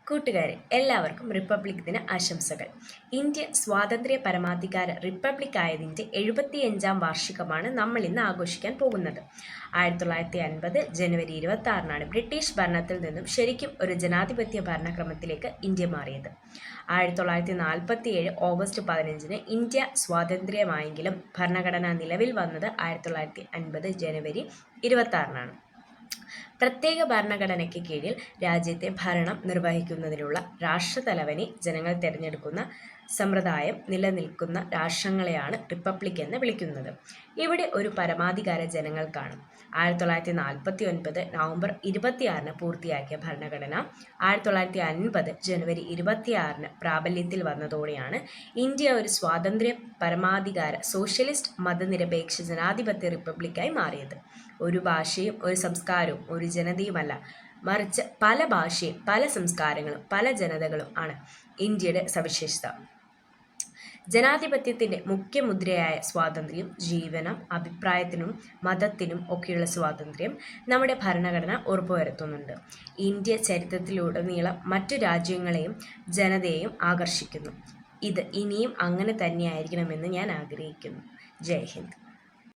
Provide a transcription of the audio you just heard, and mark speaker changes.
Speaker 1: കൂട്ടുകാരെ എല്ലാവർക്കും റിപ്പബ്ലിക് ദിന ആശംസകൾ. ഇന്ത്യ സ്വാതന്ത്ര്യ പരമാധികാര റിപ്പബ്ലിക് ആയതിൻ്റെ 75-ാം വാർഷികമാണ് നമ്മൾ ഇന്ന് ആഘോഷിക്കാൻ പോകുന്നത്. 1950 ജനുവരി 26-നാണ് ബ്രിട്ടീഷ് ഭരണത്തിൽ നിന്നും ശരിക്കും ഒരു ജനാധിപത്യ ഭരണക്രമത്തിലേക്ക് ഇന്ത്യ മാറിയത്. 1947 ഓഗസ്റ്റ് 15-ന് ഇന്ത്യ സ്വാതന്ത്ര്യമായെങ്കിലും ഭരണഘടന നിലവിൽ വന്നത് 1950 ജനുവരി 26-നാണ്. പ്രത്യേക ഭരണഘടനയ്ക്ക് കീഴിൽ രാജ്യത്തെ ഭരണം നിർവഹിക്കുന്നതിനുള്ള രാഷ്ട്രത്തലവനെ ജനങ്ങൾ തിരഞ്ഞെടുക്കുന്ന സമ്പ്രദായം നിലനിൽക്കുന്ന രാഷ്ട്രങ്ങളെയാണ് റിപ്പബ്ലിക് എന്ന് വിളിക്കുന്നത്. ഇവിടെ ഒരു പരമാധികാര ജനങ്ങൾക്കാണ്. 1949 നവംബർ 26-ന് പൂർത്തിയാക്കിയ ഭരണഘടന 1950 ജനുവരി 26-ന് പ്രാബല്യത്തിൽ വന്നതോടെയാണ് ഇന്ത്യ ഒരു സ്വാതന്ത്ര്യ പരമാധികാര സോഷ്യലിസ്റ്റ് മതനിരപേക്ഷ ജനാധിപത്യ റിപ്പബ്ലിക്കായി മാറിയത്. ഒരു ഭാഷയും ഒരു സംസ്കാരവും ഒരു ജനതയുമല്ല, മറിച്ച് പല ഭാഷയും പല സംസ്കാരങ്ങളും പല ജനതകളും ആണ് ഇന്ത്യയുടെ സവിശേഷത. ജനാധിപത്യത്തിൻ്റെ മുഖ്യമുദ്രയായ സ്വാതന്ത്ര്യം, ജീവനം, അഭിപ്രായത്തിനും മതത്തിനും ഒക്കെയുള്ള സ്വാതന്ത്ര്യം നമ്മുടെ ഭരണഘടന ഉറപ്പുവരുത്തുന്നുണ്ട്. ഇന്ത്യ ചരിത്രത്തിലുടനീളം മറ്റു രാജ്യങ്ങളെയും ജനതയെയും ആകർഷിക്കുന്നു. ഇത് ഇനിയും അങ്ങനെ തന്നെയായിരിക്കണമെന്ന് ഞാൻ ആഗ്രഹിക്കുന്നു. ജയ് ഹിന്ദ്.